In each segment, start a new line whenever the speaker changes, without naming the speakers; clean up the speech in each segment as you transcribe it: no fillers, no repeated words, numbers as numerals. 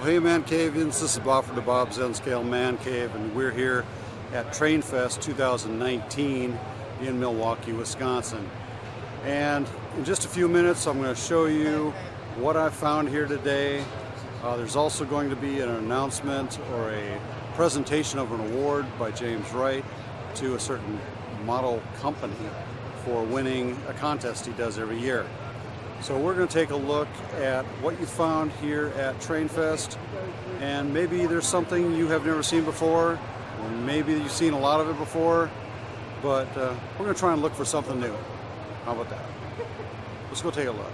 Well, hey ManCavians, this is Bob from DaBob's N-Scale ManCave, and we're here at Trainfest 2019 in Milwaukee, Wisconsin. And in just a few minutes, I'm going to show you what I found here today. There's also going to be an announcement or a presentation of an award by James Wright to a certain model company for winning a contest he does every year. So we're going to take a look at what you found here at Trainfest, and maybe there's something you have never seen before, or maybe you've seen a lot of it before, but we're going to try and look for something new. How about that? Let's go take a look.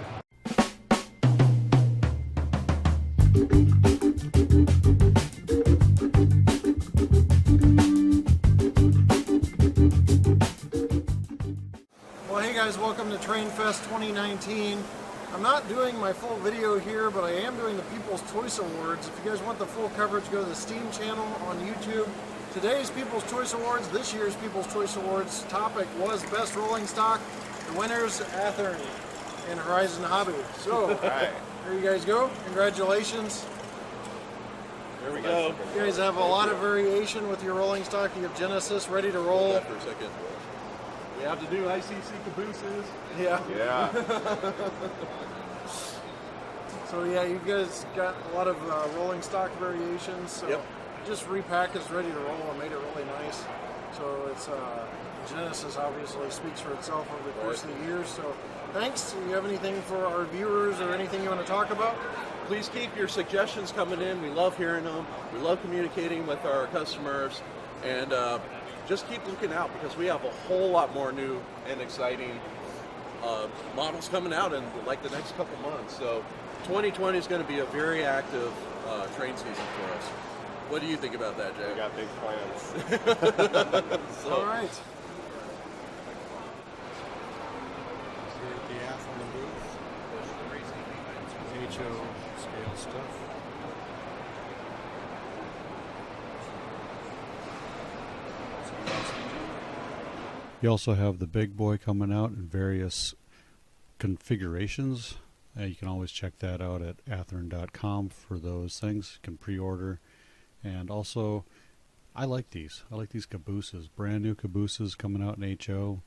Well, hey guys, welcome to Trainfest 2019. I'm not doing my full video here, but I am doing the People's Choice Awards. If you guys want the full coverage, go to the Steam channel on YouTube. Today's People's Choice Awards, this year's People's Choice Awards topic was Best Rolling Stock. The winners, Athearn and Horizon Hobby. So, there you guys go. Congratulations.
There we go.
You guys have a lot of variation with your rolling stock. You have Genesis ready to roll.
For a second. We have to do ICC cabooses.
Yeah.
Yeah.
So yeah, you guys got a lot of rolling stock variations. So
Yep.
just repackaged, ready to roll, and made it really nice. So it's Genesis obviously speaks for itself over the course of the years. So thanks. Do you have anything for our viewers or anything you want to talk about?
Please keep your suggestions coming in. We love hearing them. We love communicating with our customers, and just keep looking out because we have a whole lot more new and exciting models coming out in like the next couple months. So 2020 is going to be a very active train season for us. What do you think about that, Jay?
We got big plans.
So,
All right.
Here at the Athearn booth, HO scale stuff.
You also have the big boy coming out in various configurations. You can always check that out at athearn.com for those things. You can pre-order. And also, I like these. I like these cabooses. Brand new cabooses coming out in HO.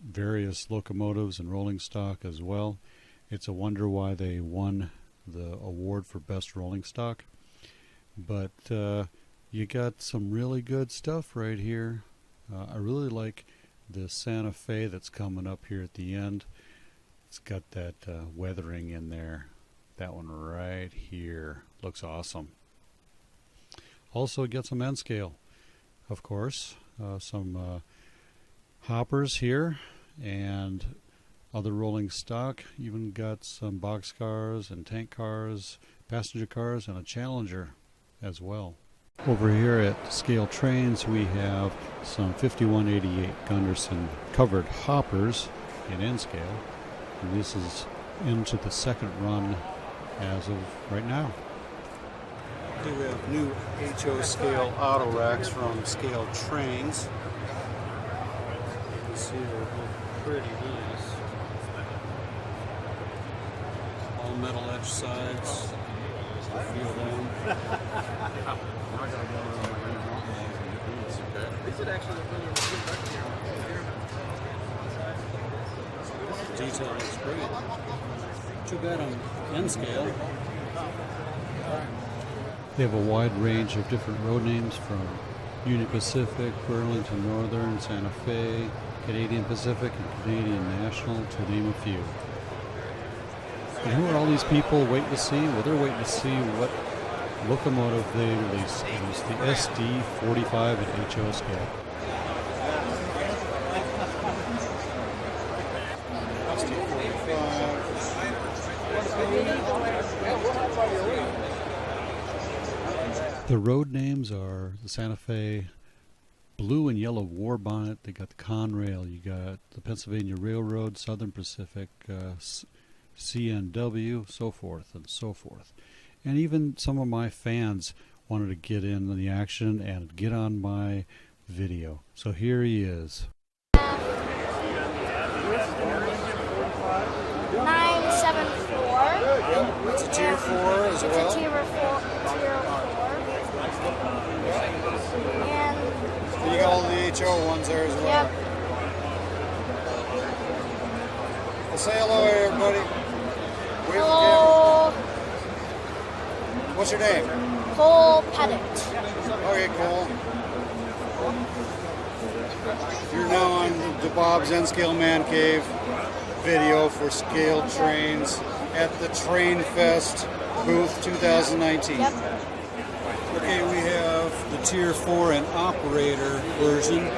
Various locomotives and rolling stock as well. It's a wonder why they won the award for best rolling stock. But you got some really good stuff right here. I really like the Santa Fe that's coming up here at the end. It's got that weathering in there. That one right here looks awesome. Also get some N scale, of course. Some hoppers here and other rolling stock. Even got some box cars and tank cars, passenger cars, and a Challenger as well. Over here at Scale Trains we have some 5188 Gunderson covered hoppers in N scale, and this is into the second run as of right now.
We have new HO scale auto racks from Scale Trains. You can see they're pretty nice. All metal edge sides. Feel them. Detail looks great. Too bad on N scale.
They have a wide range of different road names from Union Pacific, Burlington Northern, Santa Fe, Canadian Pacific, and Canadian National, to name a few. And who are all these people waiting to see? Well, they're waiting to see what locomotive they release. It's the SD45 at HO scale. The road names are the Santa Fe blue and yellow war bonnet. They got the Conrail. You got the Pennsylvania Railroad, Southern Pacific, CNW, so forth and so forth. And even some of my fans wanted to get in the action and get on my video. So here he is.
974.
It's a tier 4 as well.
It's a tier 4.
tier 4. And
You got all the HO ones there as well.
yep.
Well, say hello, everybody. Wave the
Hello,
camera. What's your name?
Cole Pettit.
Okay, Cole. You're now on DaBob's N-Scale ManCave video for scaled trains at the Trainfest booth 2019.
Yep.
Okay, we have the Tier 4 and operator version.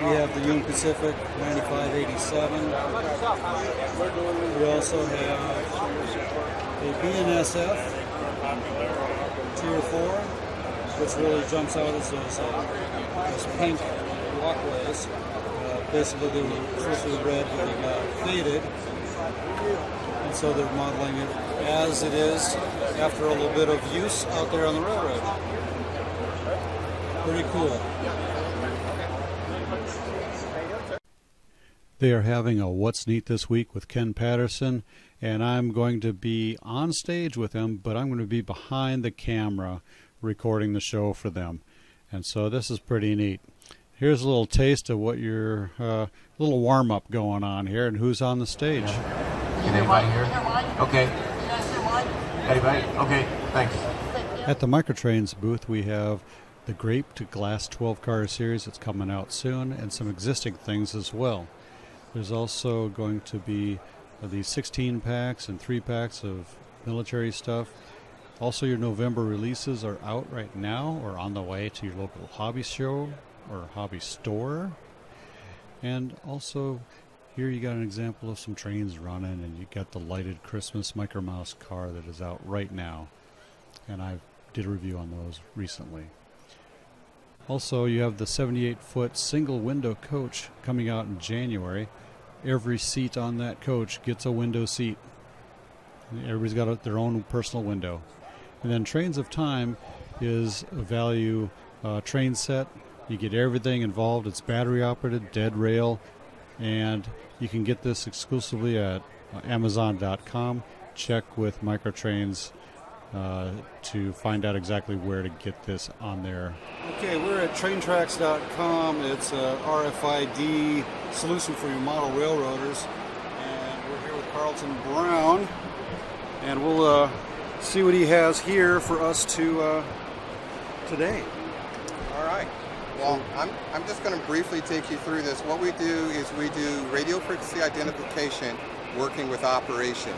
We have the Union Pacific 9587. We also have a BNSF Tier 4, which really jumps out as those pink walkways. Basically, they were supposed to be red, but they got faded. And so they're modeling it as it is after a little bit of use out there on the railroad. Pretty cool.
They are having a What's Neat this week with Ken Patterson, and I'm going to be on stage with him, but I'm going to be behind the camera recording the show for them. And so this is pretty neat. Here's a little taste of what your little warm-up going on here, and who's on the stage.
Can anybody hear? Okay. Anybody? Okay, thanks.
At the Microtrains booth, we have the Grape to Glass 12-car series that's coming out soon, and some existing things as well. There's also going to be these 16 packs and 3 packs of military stuff. Also, your November releases are out right now or on the way to your local hobby show or hobby store. And also, here you got an example of some trains running, and you got the lighted Christmas Micro Mouse car that is out right now. And I did a review on those recently. Also, you have the 78-foot single-window coach coming out in January. Every seat on that coach gets a window seat. Everybody's got their own personal window. And then Trains of Time is a value train set. You get everything involved. It's battery-operated, dead rail, and you can get this exclusively at Amazon.com. Check with Microtrains to find out exactly where to get this on there.
Okay, we're at traintracks.com. It's a RFID solution for your model railroaders. And we're here with Carlton Brown. And we'll see what he has here for us to today.
All right. Well, I'm just going to briefly take you through this. What we do is we do radio frequency identification working with operations.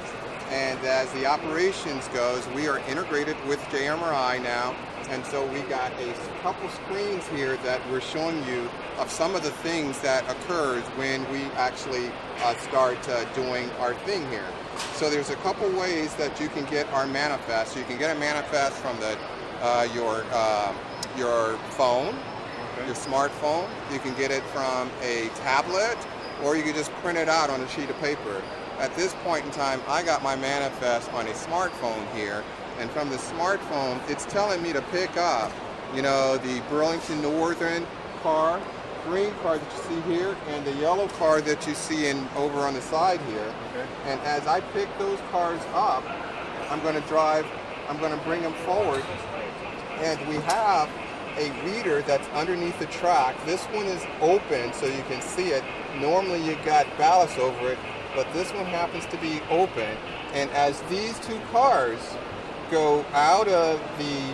And as the operations goes, we are integrated with JMRI now. And so we got a couple screens here that we're showing you of some of the things that occurs when we actually start doing our thing here. So there's a couple ways that you can get our manifest. You can get a manifest from your phone, your smartphone. You can get it from a tablet, or you can just print it out on a sheet of paper. At this point in time, I got my manifest on a smartphone here, and from the smartphone, it's telling me to pick up, the Burlington Northern car, green car that you see here, and the yellow car that you see over on the side here. Okay. And as I pick those cars up, I'm going to bring them forward, and we have a reader that's underneath the track. This one is open so you can see it. Normally you got ballast over it, but this one happens to be open. And as these two cars go out of the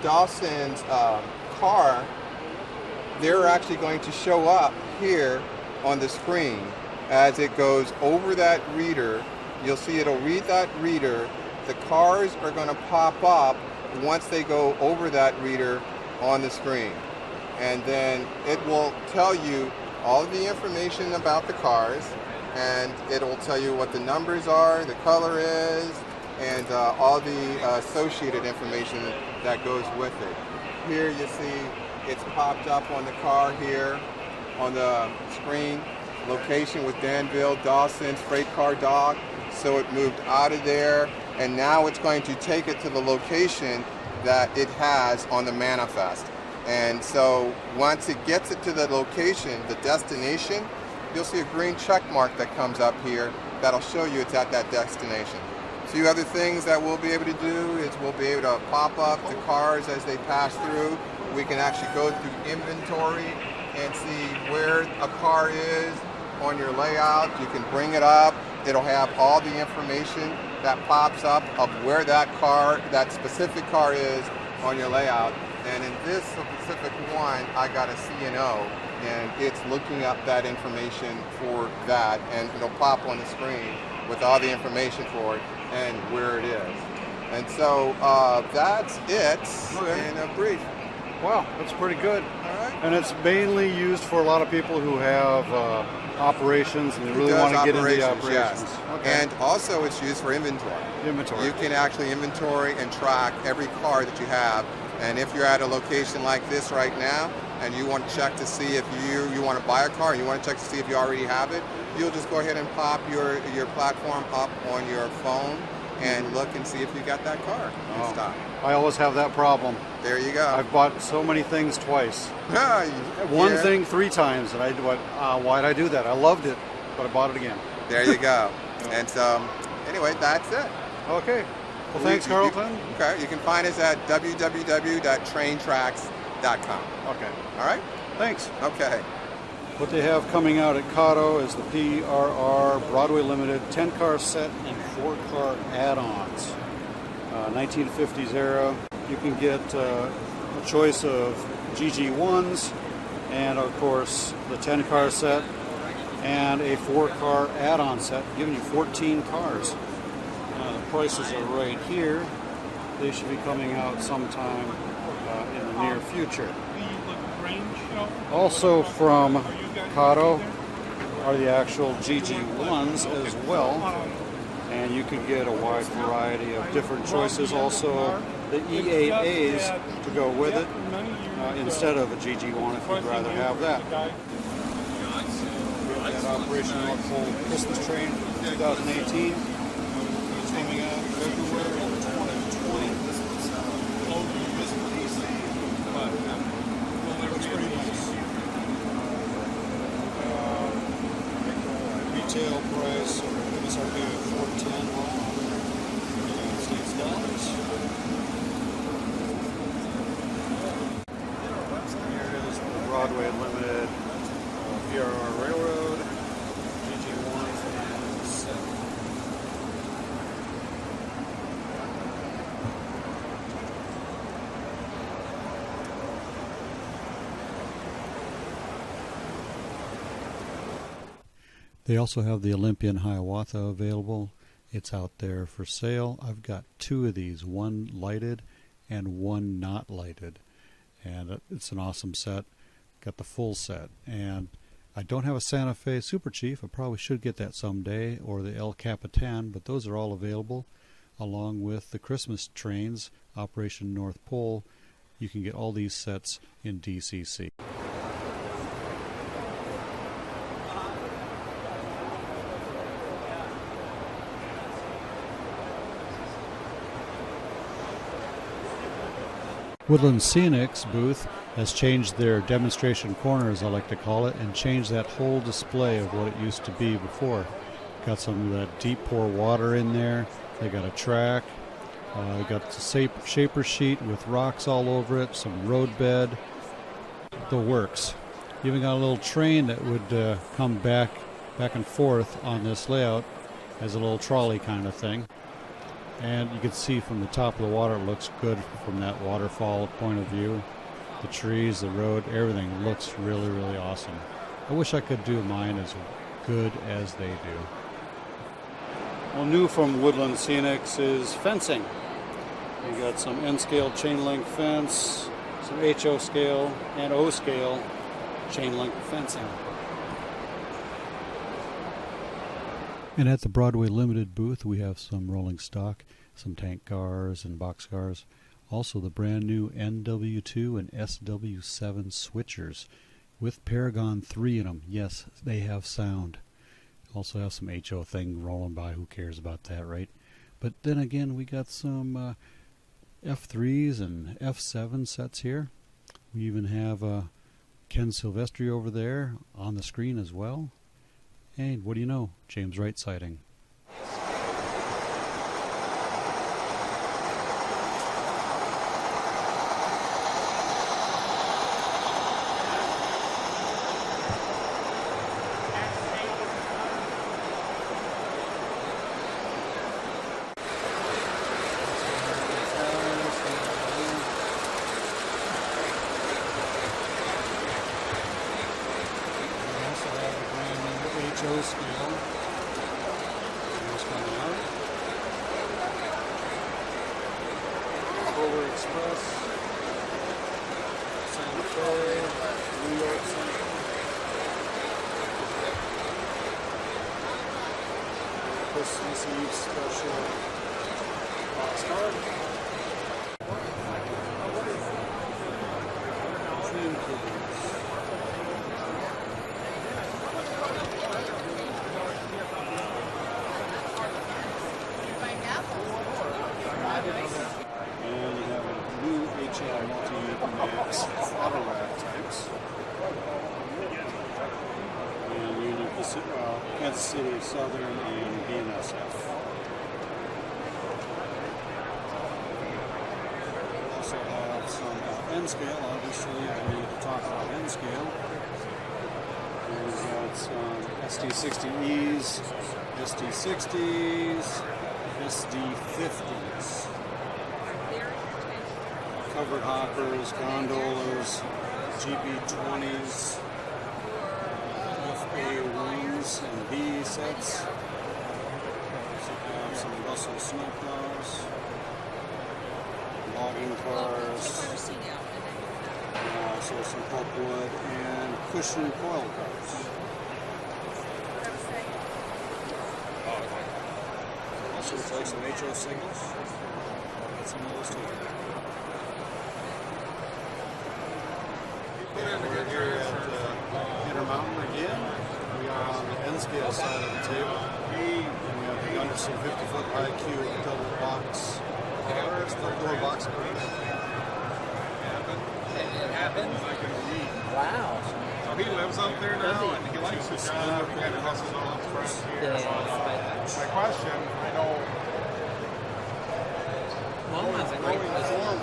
Dawson's car, they're actually going to show up here on the screen. As it goes over that reader, you'll see it'll read that reader. The cars are going to pop up once they go over that reader on the screen. And then it will tell you all of the information about the cars, and it will tell you what the numbers are, the color is, and all the associated information that goes with it. Here you see it's popped up on the car here on the screen, location with Danville, Dawson's freight car dock. So it moved out of there, and now it's going to take it to the location that it has on the manifest. And so once it gets it to the location, the destination, you'll see a green check mark that comes up here that'll show you it's at that destination. few other things that we'll be able to do is we'll be able to pop up the cars as they pass through. We can actually go through inventory and see where a car is on your layout. You can bring it up. It'll have all the information that pops up of where that specific car is on your layout. And in this specific one, I got a C&O, and it's looking up that information for that, and it'll pop on the screen with all the information for it and where it is. And so that's it in a brief.
Wow, that's pretty good.
All right.
And it's mainly used for a lot of people who have operations and they really want to get into the operations.
Yes.
Okay.
And also it's used for inventory.
Inventory.
You can actually inventory and track every car that you have. And if you're at a location like this right now and you want to check to see if you want to buy a car, and you want to check to see if you already have it, you'll just go ahead and pop your platform up on your phone and look and see if you got that car in stock.
I always have that problem.
There you go.
I've bought so many things twice. One thing 3 times, and why'd I do that? I loved it, but I bought it again.
There you go. And so, anyway, that's it.
Okay. Well, thanks, Carlton.
Okay. You can find us at www.traintracks.com.
Okay.
All right?
Thanks.
Okay.
What they have coming out at Kato is the PRR Broadway Limited 10-car set and 4-car add-ons. 1950s era. You can get a choice of GG1s and, of course, the 10-car set and a 4-car add-on set, giving you 14 cars. The prices are right here. They should be coming out sometime in the near future. Also from Kato are the actual GG1s as well, and you can get a wide variety of different choices. Also the E8As to go with it instead of a GG1 if you'd rather have that. We have that Operation North Pole Christmas train for 2018. It's coming out February 2020. Looks pretty nice. Retail price MSRP of $410 United States dollars. Here is the Broadway Limited PRR Railroad GG1 and 7.
They also have the Olympian Hiawatha available. It's out there for sale. I've got 2 of these, one lighted and one not lighted. And it's an awesome set. Got the full set. And I don't have a Santa Fe Super Chief. I probably should get that someday, or the El Capitan, but those are all available along with the Christmas trains, Operation North Pole. You can get all these sets in DCC. Woodland Scenics booth has changed their demonstration corner, as I like to call it, and changed that whole display of what it used to be before. Got some of that deep pour water in there. They got a track. They got the shaper sheet with rocks all over it, some road bed. The works. Even got a little train that would come back and forth on this layout as a little trolley kind of thing. And you can see from the top of the water, it looks good from that waterfall point of view. The trees, the road, everything looks really, really awesome. I wish I could do mine as good as they do.
Well, new from Woodland Scenics is fencing. You got some N-scale chain link fence, some HO scale and O scale chain link fencing.
And at the Broadway Limited booth, we have some rolling stock, some tank cars and box cars. Also the brand new NW2 and SW7 switchers with Paragon 3 in them. Yes, they have sound. Also have some HO thing rolling by. Who cares about that, right? But then again, we got some F3s and F7 sets here. We even have Ken Silvestri over there on the screen as well. And what do you know? James Wright sighting.
HO scale. Here's coming out. Polar Express, Santa Fe, New York Central. Christmas Eve special box card. Dream cookies. And you have a new HL Multi-Max auto rack types. And Union Pacific, Kansas City Southern and BNSF. We also have some N scale. Obviously, I need to talk about N scale. And we've got some SD60Es, SD60s, SD50s. Covered hoppers, gondolas, GB20s, FA1s and B sets. So we have some Russell snowplows, logging cars, also some pulpwood and cushion coil cars. Also looks like some HO signals. Got some of those too. We're here at Intermountain again. We are on the N scale side of the table. And we have the Gunderson 50-foot high cube double box. Double box.
It happened. Wow.
So he lives up there now, and he likes his job. He kind of hustles all his friends here. My question, I know.
Well, that's a great
Going forward,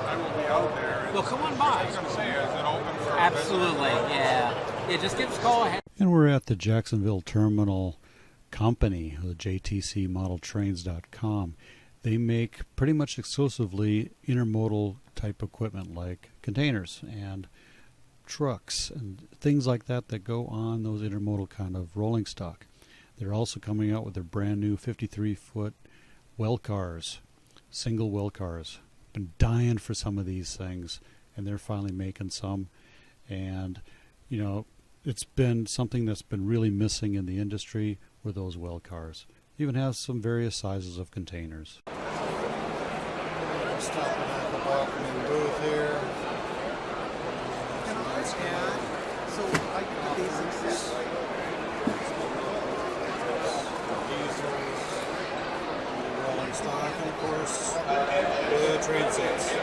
I will be out there.
Well, come on by.
I was going to say, is it open for
Absolutely, yeah. Yeah, just give us a call ahead.
And we're at the Jacksonville Terminal Company, the JTCModelTrains.com. They make pretty much exclusively intermodal type equipment like containers and trucks and things like that that go on those intermodal kind of rolling stock. They're also coming out with their brand new 53-foot well cars, single well cars. Been dying for some of these things, and they're finally making some. And, you know, it's been something that's been really missing in the industry with those well cars. Even have some various sizes of containers.
Stopping at the Bachman booth here.
So I get the basic set.
Rolling stock, and of course, the train sets.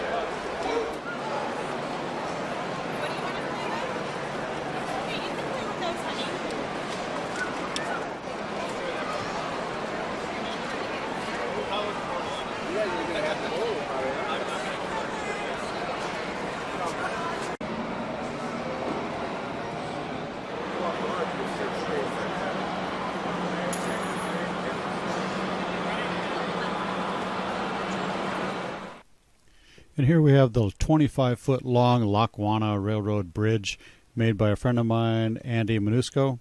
And here we have the 25-foot long Lackawanna Railroad Bridge made by a friend of mine, Andy Manusco.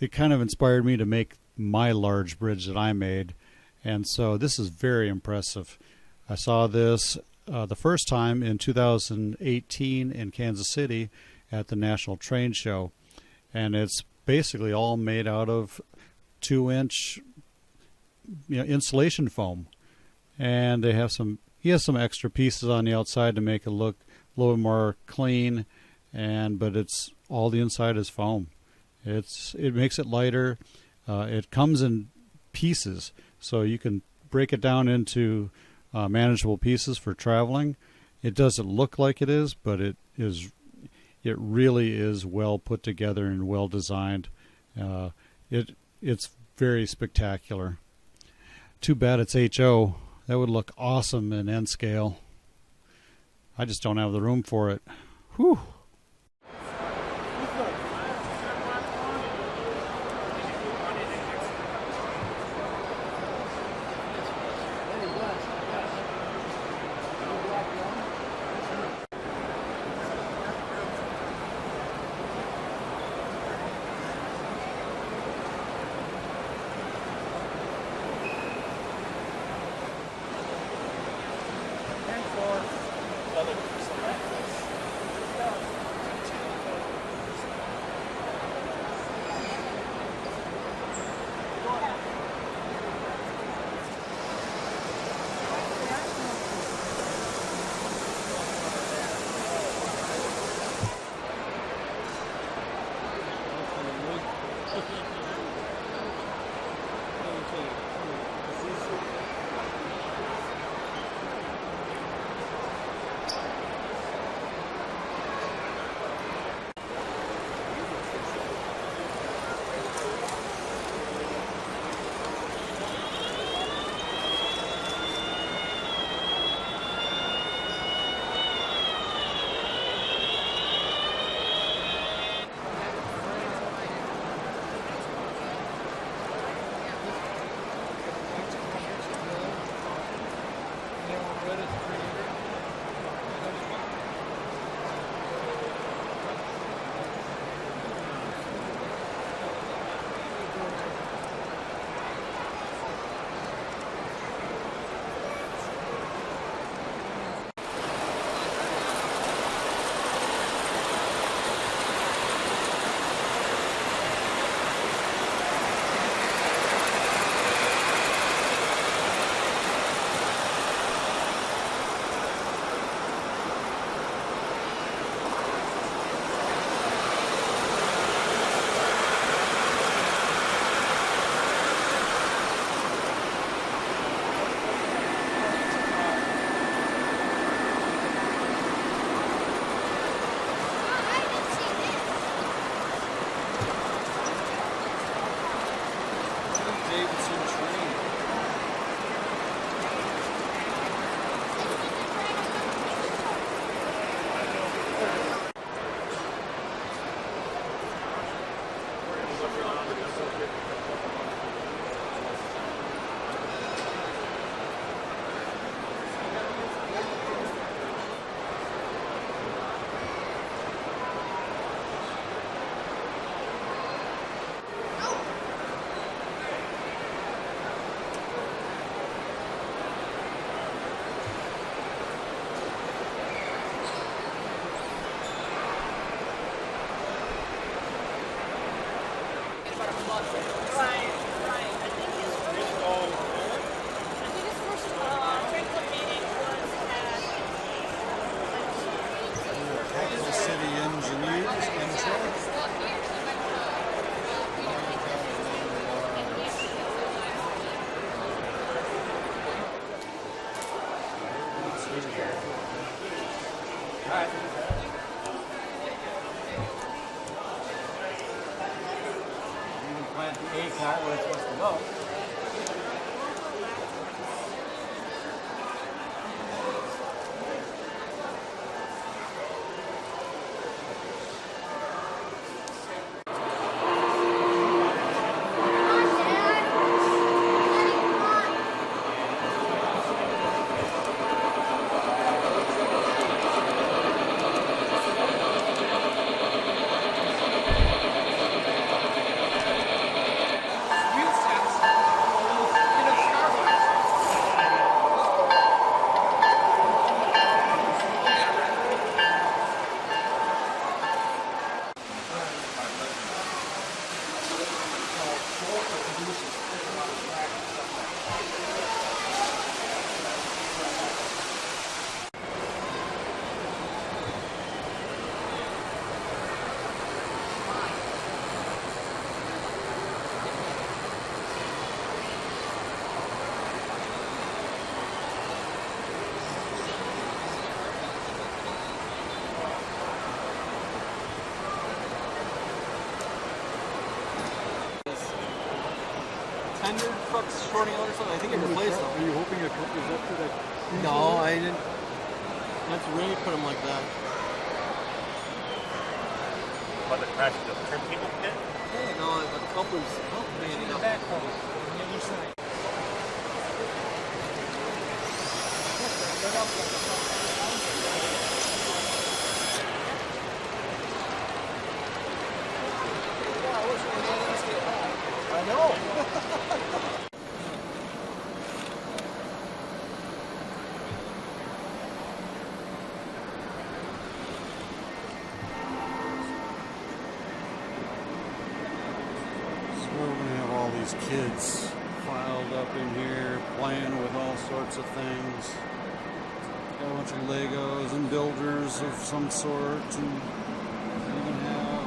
It kind of inspired me to make my large bridge that I made, and so this is very impressive. I saw this the first time in 2018 in Kansas City at the National Train Show, and it's basically all made out of 2-inch insulation foam, and they have some. He has some extra pieces on the outside to make it look a little more clean, but it's all the inside is foam. It makes it lighter. It comes in pieces, so you can break it down into manageable pieces for traveling. It doesn't look like it is, but it really is well put together and well designed. It's very spectacular. Too bad it's HO. That would look awesome in N scale. I just don't have the room for it. Whew.
Tender trucks shorting out or something? I think it replaced them.
Are you hoping it is up to that?
No, I didn't. That's Ray put them like that.
What, the crash of the trim people did?
No, the couplers banding up.
Back home on the other side.
I know.
So we're gonna have all these kids filed up in here, playing with all sorts of things. Got a bunch of Legos and builders of some sort, and we even have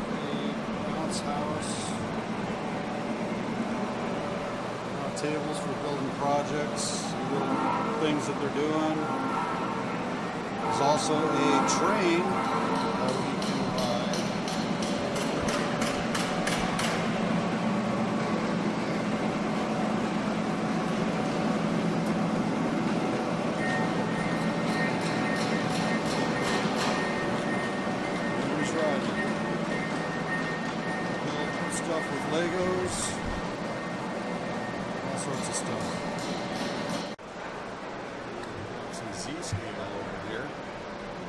a bounce house. Tables for building projects, little things that they're doing. There's also a train that we can ride. Here's riding. Build stuff with Legos. Sorts of stuff. These
Z-scale over here.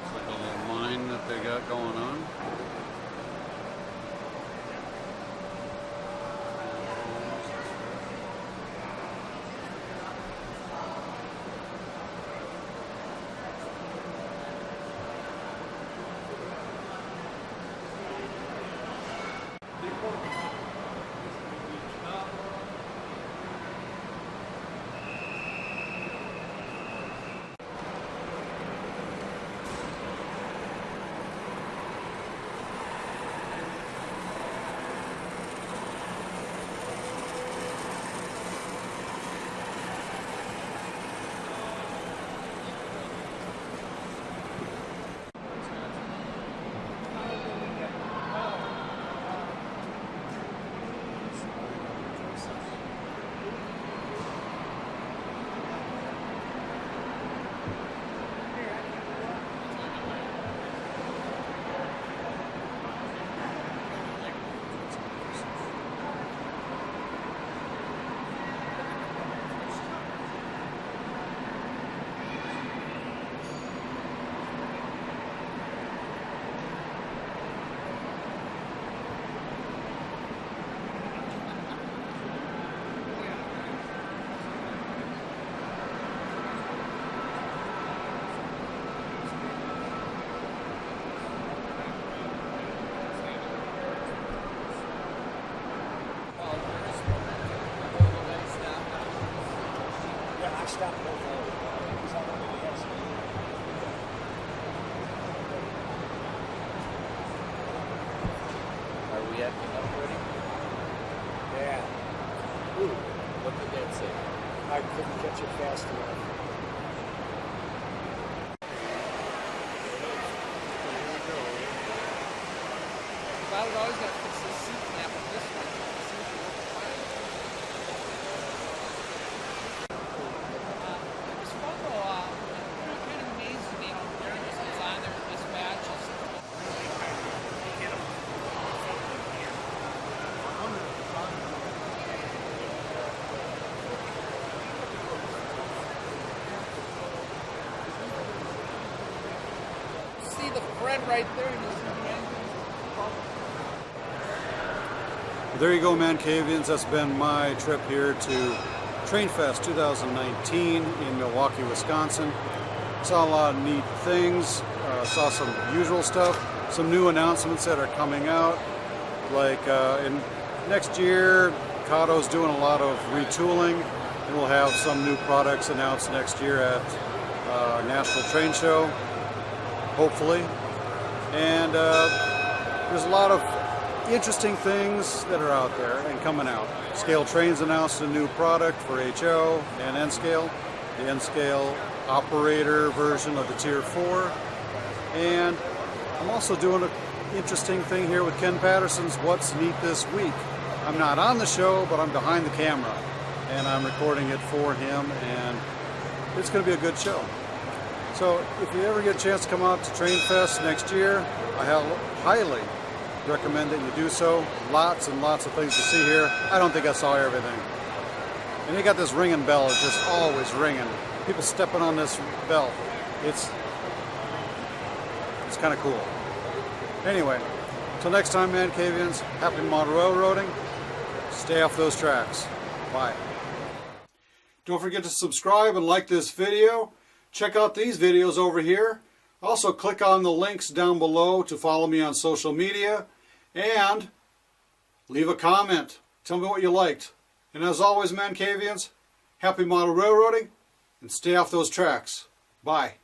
It's like a little line that they got going on.
Are we acting up ready?
Yeah.
Ooh, what did that say?
I couldn't catch it fast enough.
I would always have to fix the seat flap on this one. The seat will work fine. It was fun though. It kind of amazed me how during this design there were dispatches. See the thread right there, and you see the engine.
There you go, ManCavians. That's been my trip here to Trainfest 2019 in Milwaukee, Wisconsin. Saw a lot of neat things. Saw some usual stuff. Some new announcements that are coming out. Like in next year, Kato's doing a lot of retooling, and we'll have some new products announced next year at our National Train Show, hopefully. And there's a lot of interesting things that are out there and coming out. Scale Trains announced a new product for HO and N-Scale, the N-Scale operator version of the Tier 4. And I'm also doing an interesting thing here with Ken Patterson's What's Neat This Week. I'm not on the show, but I'm behind the camera, and I'm recording it for him, and it's going to be a good show. So if you ever get a chance to come out to Trainfest next year, I highly recommend that you do so. Lots and lots of things to see here. I don't think I saw everything. And you got this ringing bell, it's just always ringing. People stepping on this bell. It's kind of cool. Anyway, till next time, ManCavians, happy model railroading. Stay off those tracks. Bye. Don't forget to subscribe and like this video. Check out these videos over here. Also, click on the links down below to follow me on social media. And leave a comment. Tell me what you liked. And as always, ManCavians, happy model railroading and stay off those tracks. Bye.